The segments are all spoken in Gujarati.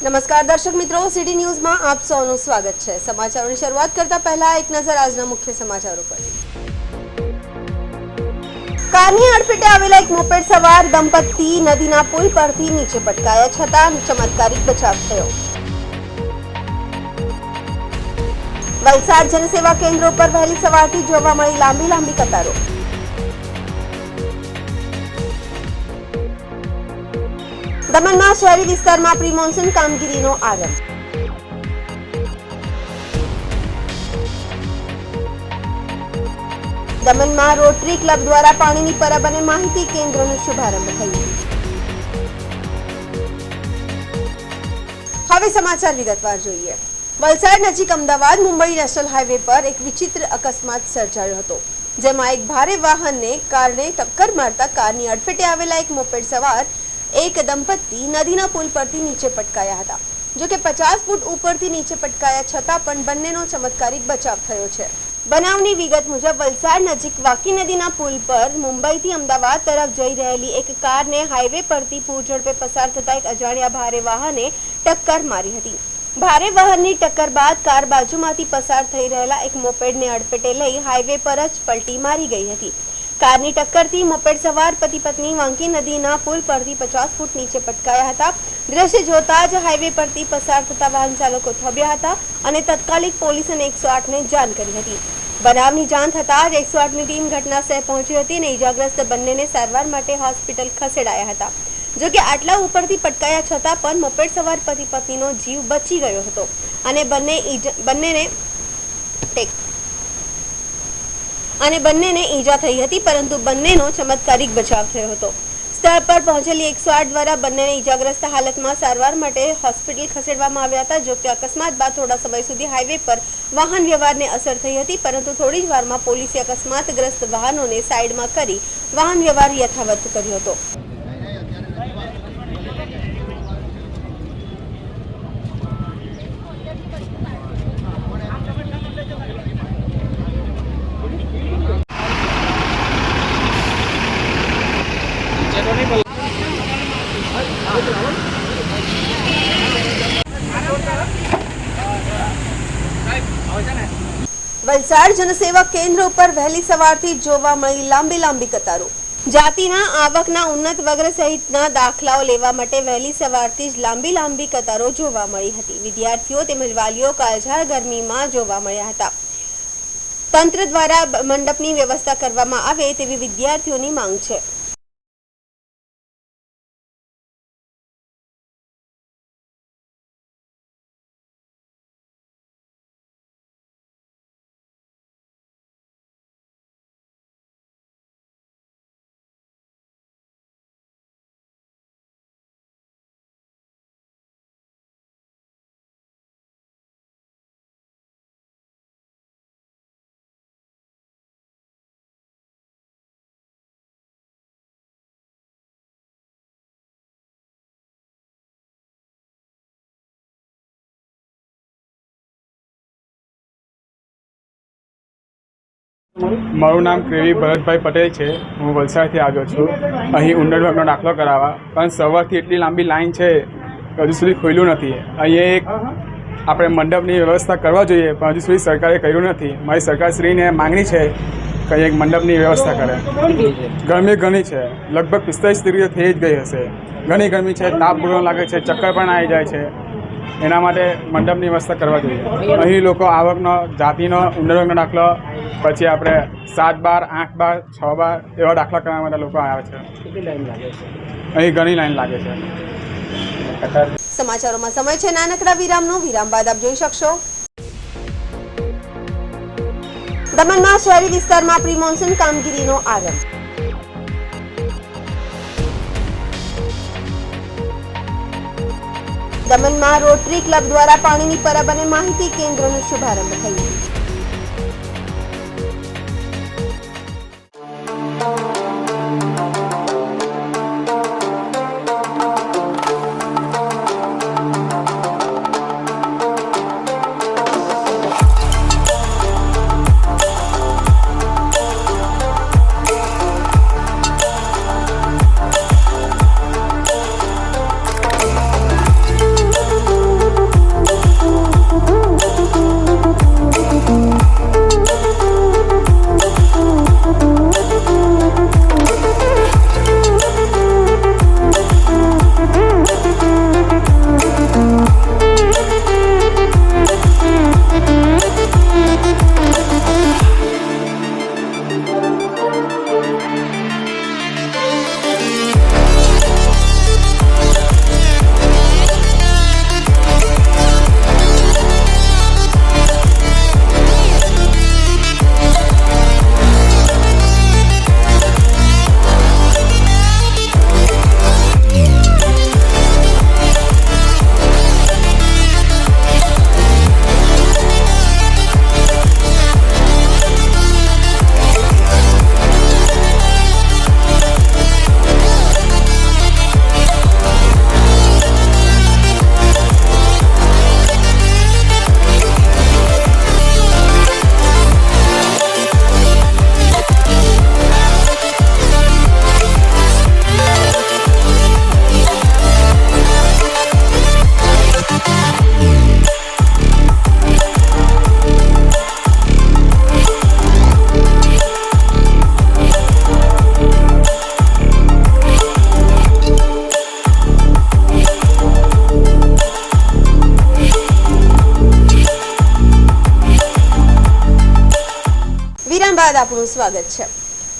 નમસ્કાર દર્શક મિત્રો, સિટી ન્યૂઝમાં આપ સૌનું સ્વાગત છે। સમાચારોની શરૂઆત કરતા પહેલા એક નજર આજના મુખ્ય સમાચારો પર। કારની અડફેટે આવેલા એક મોપેડ સવાર દંપતી નદીના પુલ પરથી નીચે પટકાયા છતાં ચમત્કારિક બચાવ થયો। વલસાડ જનસેવા કેન્દ્ર ઉપર વહેલી સવારથી જોવા મળી લાંબી કતારો। દમણમાં શહેરી વિસ્તારમાં પ્રી મોન્સૂન કામગીરીનો આરંભ। દમણમાં રોટરી ક્લબ દ્વારા પાણીની પરબ અને માહિતી કેન્દ્રનો શુભારંભ થયો। હવે સમાચાર વિગતવાર જોઈએ। વલસાડ નજીક અમદાવાદ મુંબઈ નેશનલ હાઈવે પર એક વિચિત્ર અકસ્માત સર્જાયો હતો, જેમાં એક ભારે વાહનને કારને ટક્કર મારતા કારની અડફેટે આવેલા એક મોપેડ સવાર એક દંપતી નદીના પુલ પરથી નીચે પટકાયા હતા। જો કે 50 ફૂટ ઉપરથી નીચે પટકાયા છતાં પણ બંનેનો ચમત્કારિક બચાવ થયો છે। બનાવની વિગત મુજબ વલસાડ નજીક વાકી નદીના પુલ પર મુંબઈથી અમદાવાદ તરફ જઈ રહેલી એક કારને હાઈવે પરથી પૂરઝડપે પસાર થતા એક અજાણ્યા ભારે વાહને ટક્કર મારી હતી। ભારે વાહનની ટક્કર બાદ કાર બાજુમાંથી પસાર થઈ રહેલા એક મોપેડને અડફેટે લઈ હાઈવે પર જ પલટી મારી ગઈ હતી। કારની ટક્કરથી મોપેડ સવાર પતિ પત્ની વાંકી નદીના પુલ પરથી 50 ફૂટ નીચે પટકાયા હતા। દ્રશ્ય જોતા જ હાઈવે પરથી પસાર થતા વાહન ચાલકો થોભ્યા હતા અને તત્કાલિક પોલીસ અને 108ને જાણ કરી હતી। બનાવની જાણ થતાં જ 108ની ટીમ ઘટના સ્થળે પહોંચી હતી અને ઈજાગ્રસ્ત બંનેને સારવાર માટે હોસ્પિટલ ખસેડાયા હતા। જો કે આટલા ઉપરથી પટકાયા છતાં પણ મોપેડ સવાર પતિ પત્નીનો જીવ બચી ગયો હતો અને બંનેને ઈજા થઈ હતી, પરંતુ બંનેનો ચમત્કારિક બચાવ થયો હતો। સ્થળ પર પહોંચેલી 108 દ્વારા બંનેને ઈજાગ્રસ્ત હાલતમાં સારવાર માટે હોસ્પિટલ ખસેડવામાં આવ્યા હતા। જો કે અકસ્માત બાદ થોડા સમય સુધી હાઈવે પર વાહન વ્યવહારને અસર થઈ હતી, પરંતુ થોડી જ વારમાં પોલીસે અકસ્માતગ્રસ્ત વાહનોને સાઈડમાં કરી વાહન વ્યવહાર યથાવત કર્યો હતો। વલસાડ જનસેવા કેન્દ્ર ઉપર વહેલી સવારથી જોવા મળી લાંબી કતારો। જાતિના આવકના ઉન્નત વર્ગ સહિતના દાખલાઓ લેવા માટે વહેલી સવારથી જ લાંબી કતારો જોવા મળી હતી। વિદ્યાર્થીઓ તેમજ વાલીઓ કાળઝાળ ગરમીમાં જોવા મળ્યા હતા। તંત્ર દ્વારા મંડપની વ્યવસ્થા કરવામાં આવે તેવી વિદ્યાર્થીઓની માંગ છે। મારું નામ ક્રેવી ભરતભાઈ પટેલ છે। હું વલસાડથી આવ્યો છું અહીં ઉંડરવર્ગનો દાખલો કરાવવા, પણ સવારથી એટલી લાંબી લાઈન છે હજુ સુધી ખુલ્યું નથી। અહીંયા એક આપણે મંડપની વ્યવસ્થા કરવા જોઈએ, પણ હજુ સુધી સરકારે કર્યું નથી। મારી સરકારશ્રીને માગણી છે કે એક મંડપની વ્યવસ્થા કરે। ગરમી ઘણી છે, લગભગ 45 ડિગ્રી થઈ જ ગઈ હશે। ઘણી ગરમી છે, તાપ ભૂલવા લાગે છે, ચક્કર પણ આવી જાય છે। એના માટે મંડપની વ્યવસ્થા કરવા જોઈએ। અહીં લોકો આવકનો, જાતિનો, ઉંડરવર્ગનો દાખલો, પછી આપણે 7 બાર, 8 બાર, 6 બાર એવા દાખલા કરવા માટે લોકો આવે છે। અહીં ઘણી લાઈન લાગે છે। સમાચારોમાં સમય છે નાનકડા વિરામનો। વિરામ બાદ આપ જોઈ શકશો દમણમાં શહેરી વિસ્તારમાં પ્રી મોન્સૂન કામગીરીનો આરંભ। દમણમાં રોટરી ક્લબ દ્વારા પાણીની પરબ અને માહિતી કેન્દ્રનો શુભારંભ થયો। બાદ આપનું સ્વાગત છે।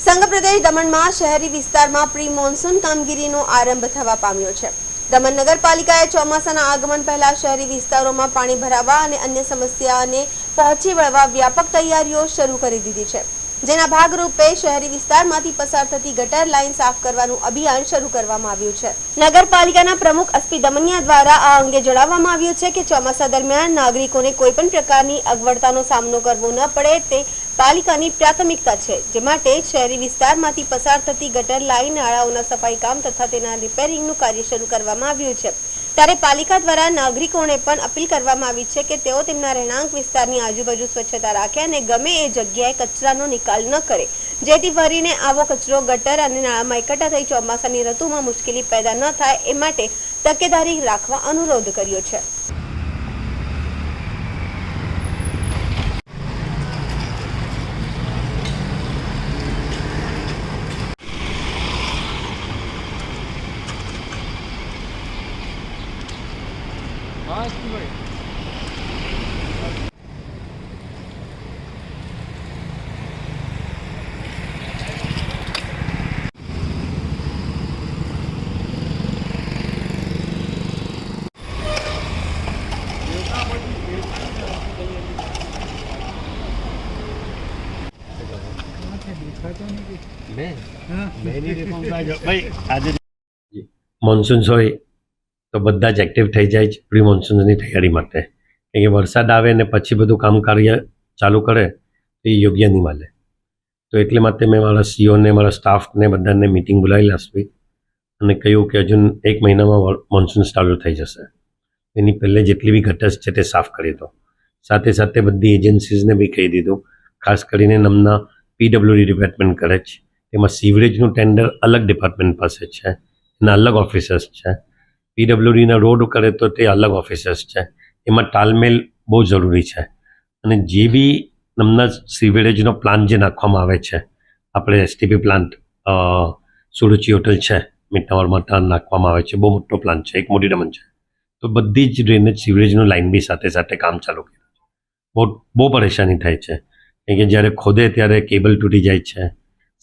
સંઘ પ્રદેશ દમણમાં શહેરી વિસ્તારમાં પ્રી મોન્સૂન કામગીરીનો આરંભ થવા પામ્યો છે। દમણ નગરપાલિકાએ ચોમાસાના આગમન પહેલા શહેરી વિસ્તારોમાં પાણી ભરાવા અને અન્ય સમસ્યાઓને પહોંચી વળવા વ્યાપક તૈયારીઓ શરૂ કરી દીધી છે, જેના ભાગરૂપે શહેરી વિસ્તારમાંથી પસાર થતી ગટર લાઇન સાફ કરવાનું અભિયાન શરૂ કરવામાં આવ્યું છે। નગરપાલિકાના પ્રમુખ એસપી દમનિયા દ્વારા આ અંગે જણાવવામાં આવ્યું છે કે ચોમાસા દરમિયાન નાગરિકોને કોઈપણ પ્રકારની અગવડતાનો સામનો કરવો ન પડે તે પાલિકાની પ્રાથમિકતા છે, જે માટે શહેરી વિસ્તારમાંથી પસાર થતી ગટર લાઇન નાળાઓના સફાઈ કામ તથા તેના રિપેરિંગનું કાર્ય શરૂ કરવામાં આવ્યું છે। ત્યારે પાલિકા દ્વારા નાગરિકોને પણ અપીલ કરવામાં આવી છે કે તેઓ તેમના રહેણાંક વિસ્તારની આજુબાજુ સ્વચ્છતા રાખે અને ગમે એ જગ્યાએ કચરાનો નિકાલ ન કરે, જેથી ભરીને આવો કચરો ગટર અને નાળામાં એકઠા થઈ ચોમાસાની ઋતુમાં મુશ્કેલી પેદા ન થાય એ માટે તકેદારી રાખવા અનુરોધ કર્યો છે। મોન્સૂન્સ હોય તો બધા જ એક્ટિવ થઈ જાય છે પ્રી મોન્સૂન્સની તૈયારી માટે, કેમ કે વરસાદ આવે ને પછી બધું કામ કાર્ય ચાલુ કરે તો એ યોગ્ય નહીં મળે। તો એટલે માટે મેં મારા સીઓને મારા સ્ટાફને બધાને મિટિંગ બોલાવી લાસ્ટ વીક અને કહ્યું કે હજુ 1 મહિનામાં મોન્સૂન ચાલુ થઈ જશે, એની પહેલે જેટલી બી ગટર્સ છે તે સાફ કરી દો। સાથે સાથે બધી એજન્સીઝને બી કહી દીધું, ખાસ કરીને નમના પીડબ્લ્યુડી ડિપાર્ટમેન્ટ કરે છે, તેમાં સીવરેજનું ટેન્ડર અલગ ડિપાર્ટમેન્ટ પાસે છે, એના અલગ ઓફિસર્સ છે। પીડબ્લ્યુડીના રોડ કરે તો તે અલગ ઓફિસર્સ છે, એમાં તાલમેલ બહુ જરૂરી છે। અને જે બી નમના સીવરેજનો પ્લાન જે નાખવામાં આવે છે, આપણે એસટીપી પ્લાન્ટ સુરુચિ હોટલ છે મીઠાવરમાં ત્યાં નાખવામાં આવે છે, બહુ મોટો પ્લાન છે, એક મોટી ડમન છે, તો બધી જ ડ્રેનેજ સીવરેજનું લાઇન બી સાથે સાથે કામ ચાલુ કર્યું છે। બહુ પરેશાની થાય છે, કેમ કે જ્યારે ખોદે ત્યારે કેબલ તૂટી જાય છે,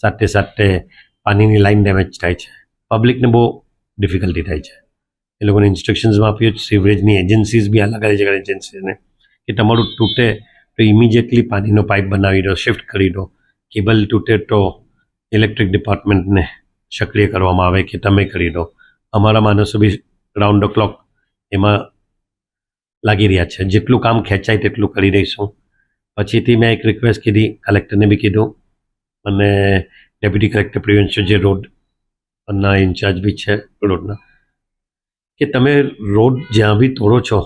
સાથે સાથે પાણીની લાઇન ડેમેજ થાય છે, પબ્લિકને બહુ ડિફિકલ્ટી થાય છે। એ લોકોને ઇન્સ્ટ્રક્શન્સમાં આપ્યું સીવરેજની એજન્સીઝ બી અલગ અલગ એજન્સીને કે તમારું તૂટે તો ઇમિડિયેટલી પાણીનો પાઇપ બનાવી દો, શિફ્ટ કરી દો, કેબલ તૂટે તો ઇલેક્ટ્રિક ડિપાર્ટમેન્ટને સક્રિય કરવામાં આવે કે તમે કરી દો। અમારા માણસો બી રાઉન્ડ ધ ક્લોક એમાં લાગી રહ્યા છે, જેટલું કામ ખેંચાય તેટલું કરી દઈશું। પછીથી મેં એક રિક્વેસ્ટ કીધી, કલેક્ટરને બી કીધું અને ડેપ્યુટી કલેક્ટર પ્રિવેન્શન જે રોડના ઇન્ચાર્જ બી છે રોડના, કે તમે રોડ જ્યાં બી તોડો છો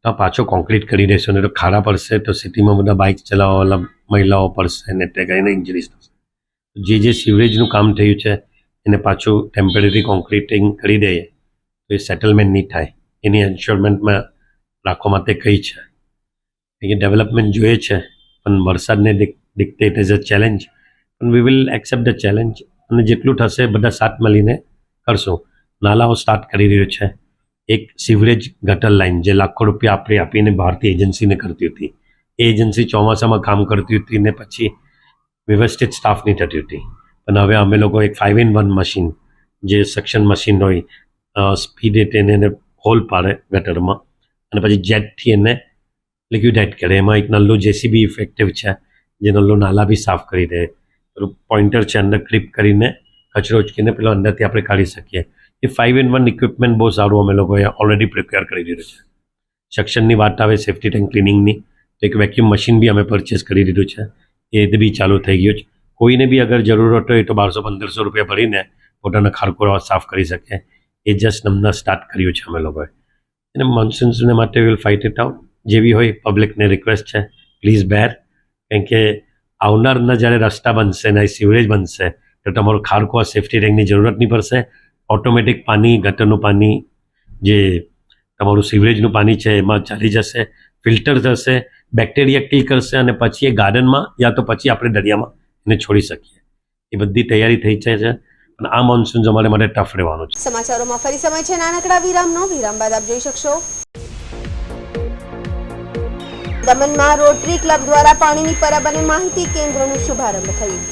ત્યાં પાછો કોન્ક્રીટ કરી દેશો, ને તો ખાડા પડશે તો સિટીમાં બધા બાઇક ચલાવવાવાળા મહિલાઓ પડશે ને તે કંઈને ઇન્જરીઝ થશે। જે સીવરેજનું કામ થયું છે એને પાછું ટેમ્પરરી કોન્ક્રીટિંગ કરી દઈએ તો એ સેટલમેન્ટ નહીં થાય, એની એન્શ્યોરમેન્ટમાં રાખવા માટે કહી છે। કે ડેવલપમેન્ટ જોઈએ છે પણ વરસાદને દીકતે ઇટ ઇઝ અ ચેલેન્જ, પણ we will accept the challenge અને જેટલું થશે બધા સાથ મળીને કરશું। નાલાઓ સ્ટાર્ટ કરી રહ્યો છે, એક સીવરેજ ગટર લાઇન જે લાખો રૂપિયા આપણે આપીને બહારથી એજન્સીને કરતી હતી, એ એજન્સી ચોમાસામાં કામ કરતી હતી ને પછી વ્યવસ્થિત સ્ટાફ નહીં થતી હતી, પણ હવે અમે લોકો એક 5-in-1 મશીન જે સક્શન મશીન હોય સ્પીડે તેને હોલ પાડે ગટરમાં અને પછી જેટથી એને લિક્વિડેટ કરે, એમાં એક નલ્લું જેસીબી ઇફેક્ટિવ છે જે નલ્લું નાલા બી સાફ કરી દે, પોઇન્ટર છે અંદર ક્લિપ કરીને કચરો ઉચકીને પેલો અંદરથી આપણે કાઢી શકીએ। એ 5-in-1 ઇક્વિપમેન્ટ બહુ સારું અમે લોકોએ ઓલરેડી પ્રિપેર કરી દીધું છે। સેક્શનની વાત આવે સેફ્ટી ટેન્ક ક્લિનિંગની તો એક વેક્યુમ મશીન બી અમે પરચેસ કરી દીધું છે, એ બી ચાલુ થઈ ગયું છે। કોઈને બી અગર જરૂરત હોય તો 1200-1500 રૂપિયા ભરીને પોતાના ખારકો સાફ કરી શકે, એ જસ્ટ નમના સ્ટાર્ટ કર્યું છે અમે લોકોએ। અને મોન્સૂન્સને માટે વિલ ફાઇટ ઇટ આઉટ, જે બી હોય પબ્લિકને રિક્વેસ્ટ છે પ્લીઝ બેર, કેમ કે આવનારના જ્યારે રસ્તા બનશે ને સીવરેજ બનશે તો તમારું ખારકો સેફ્ટી ટેન્કની જરૂરત નહીં પડશે, ઓટોમેટિક પાણી ગટરનું પાણી જે તમારું સીવરેજનું પાણી છે એમાં ચાલી જશે, ફિલ્ટર થશે, બેક્ટેરિયા કિલ કરશે અને પછી એ ગાર્ડનમાં યા તો પછી આપણે દરિયામાં એને છોડી શકીએ। એ બધી તૈયારી થઈ છે અને આ મોન્સૂન અમારે માટે ટફ રહેવાનું છે। સમાચારોમાં ફરી સમય છે નાનકડા વિરામનો, વિરામ બાદ આપ જોઈ શકશો દમણમાં રોટરી ક્લબ દ્વારા પાણીની પરબ અને માહિતી કેન્દ્રનું શુભારંભ થયું.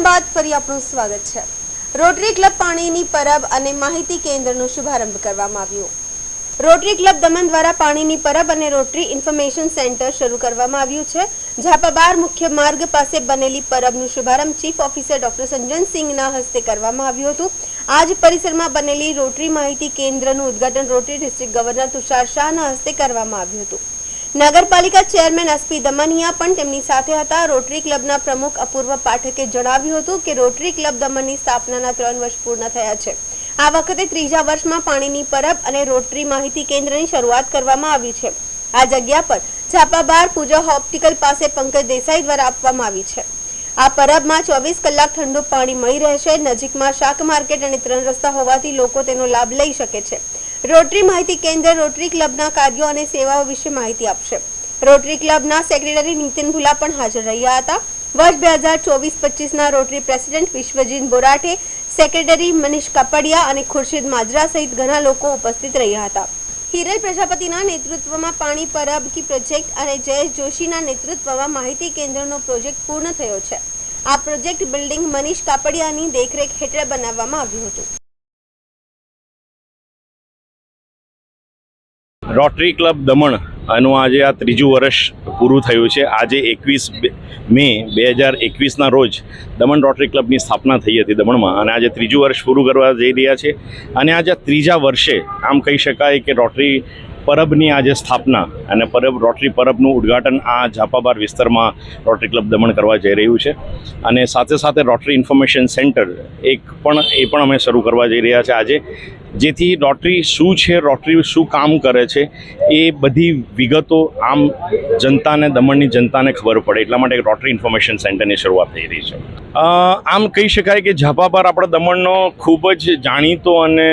બાદ ફરી આપનું સ્વાગત છે. રોટરી ક્લબ પાણીની પરબ અને માહિતી કેન્દ્રનો શુભારંભ કરવામાં આવ્યો. રોટરી ક્લબ દમણ દ્વારા પાણીની પરબ અને રોટરી ઇન્ફોર્મેશન સેન્ટર શરૂ કરવામાં આવ્યું છે. ઝાપાબાર મુખ્ય માર્ગ પાસે બનેલી પરબનું શુભારંભ ચીફ ઓફિસર ડોક્ટર સંજનસિંહના હસ્તે કરવામાં આવ્યું હતું. આજ પરિસરમાં બનેલી રોટરી માહિતી કેન્દ્રનું ઉદ્ઘાટન રોટરી ડિસ્ટ્રિક્ટ ગવર્નર તુષાર શાહના હસ્તે કરવામાં આવ્યું હતું. નગરપાલિકા ચેરમેન એસપી દમનિયા પણ તેમની સાથે હતા. રોટરી ક્લબના પ્રમુખ અપૂર્વ પાઠકે જણાવ્યું હતું કે રોટરી ક્લબ દમણની સ્થાપનાના 3 વર્ષ પૂર્ણ થયા છે. આ વખતે ત્રીજા વર્ષમાં પાણીની પરબ અને રોટરી માહિતી કેન્દ્રની શરૂઆત કરવામાં આવી છે. આ જગ્યા પર ઝાપાબાર પૂજા ઓપ્ટિકલ પાસે પંકજ દેસાઈ દ્વારા આપવામાં આવી છે. આ પરબમાં 24 કલાક ઠંડુ પાણી મળી રહેશે. નજીકમાં શાક માર્કેટ અને 3 રસ્તા હોવાથી લોકો તેનો લાભ લઈ શકે છે. રોટરી માહિતી કેન્દ્ર રોટરી ક્લબના કાર્યો અને સેવાઓ વિશે માહિતી આપશે. રોટરી ક્લબના સેક્રેટરી નીતિન ભુલા પણ હાજર રહ્યા હતા. વર્ષ 2024-25ના Rotary president Vishwajit Borathe, secretary Manish Kapadia અને ખુરશીદ માજરા સહિત ઘણા લોકો ઉપસ્થિત રહ્યા હતા. હિરલ પ્રજાપતિના નેતૃત્વમાં પાણી પરબ કી પ્રોજેક્ટ અને જયેશ જોશીના નેતૃત્વમાં માહિતી કેન્દ્રનો પ્રોજેક્ટ પૂર્ણ થયો છે. આ પ્રોજેક્ટ બિલ્ડિંગ મનીષ કાપડિયાની દેખરેખ હેઠળ બનાવવામાં આવ્યું હતું. રોટરી ક્લબ દમણ આનું આજે આ ત્રીજું વર્ષ પૂરું થયું છે. આજે 21 મે 2021ના રોજ દમણ રોટરી ક્લબની સ્થાપના થઈ હતી દમણમાં, અને આજે ત્રીજું વર્ષ પૂરું કરવા જઈ રહ્યા છે. અને આજે ત્રીજા વર્ષે આમ કહી શકાય કે રોટરી પરબની આજે સ્થાપના અને રોટરી પરબનું ઉદ્ઘાટન આ ઝાપાબાર વિસ્તારમાં રોટરી ક્લબ દમણ કરવા જઈ રહ્યું છે. અને સાથે સાથે રોટરી ઇન્ફોર્મેશન સેન્ટર એ પણ અમે શરૂ કરવા જઈ રહ્યા છે આજે, જેથી રોટરી શું છે, રોટરી શું કામ કરે છે એ બધી વિગતો આમ જનતાને, દમણની જનતાને ખબર પડે એટલા માટે રોટરી ઇન્ફોર્મેશન સેન્ટરની શરૂઆત થઈ રહી છે. આમ કહી શકાય કે ઝાપાબાર આપણા દમણનો ખૂબ જ જાણીતો અને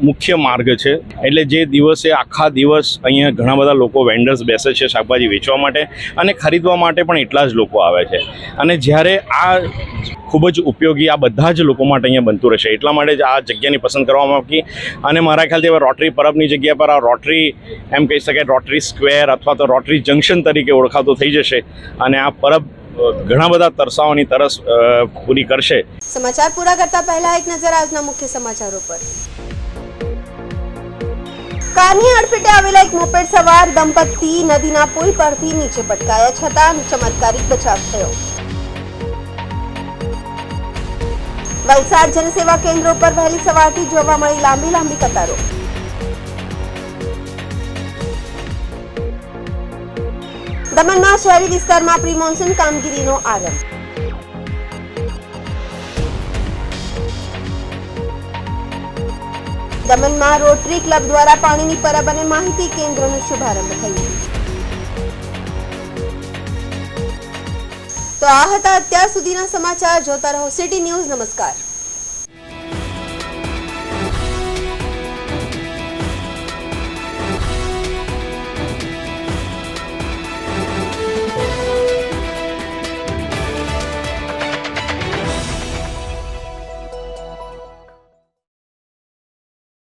મુખ્ય માર્ગ છે. એટલે જે દિવસે આખા દિવસ અહીંયા ઘણા બધા લોકો વેન્ડર્સ બેસે છે શાકભાજી વેચવા માટે, અને ખરીદવા માટે પણ એટલા જ લોકો આવે છે. અને જ્યારે આ ખૂબ જ ઉપયોગી આ બધા જ લોકો માટે અહીંયા બનતું રહેશે એટલા માટે જ આ જગ્યાની પસંદ કરવામાં આવી. અને મારા ખ્યાલથી હવે રોટરી પરબની જગ્યા પર આ રોટરી એમ કહી શકાય રોટરી સ્ક્વેર અથવા તો રોટરી જંકશન તરીકે ઓળખાતો થઈ જશે, અને આ પરબ ઘણા બધા તરસાઓની તરસ પૂરી કરશે. સમાચાર પૂરા કરતા પહેલા એક નજર આજના મુખ્ય સમાચારો પર. કારની અડફેટે આવેલા એક મોપેડ સવાર દંપતી નદીના પુલ પરથી નીચે પટકાયા છતાં ચમત્કારિક બચાવ થયો. વલસાડ જનસેવા કેન્દ્રો પર વહેલી સવારથી જોવા મળી લાંબી કતારો. દમણમાં શહેરી વિસ્તારમાં પ્રી મોન્સૂન કામગીરીનો આરંભ. દમણમાં રોટરી ક્લબ દ્વારા પાણીની પરબ અને માહિતી કેન્દ્રનો શુભારંભ થયો. તો આ હતા અત્યાર સુધીના સમાચાર. જોતા રહો સિટી ન્યૂઝ. નમસ્કાર.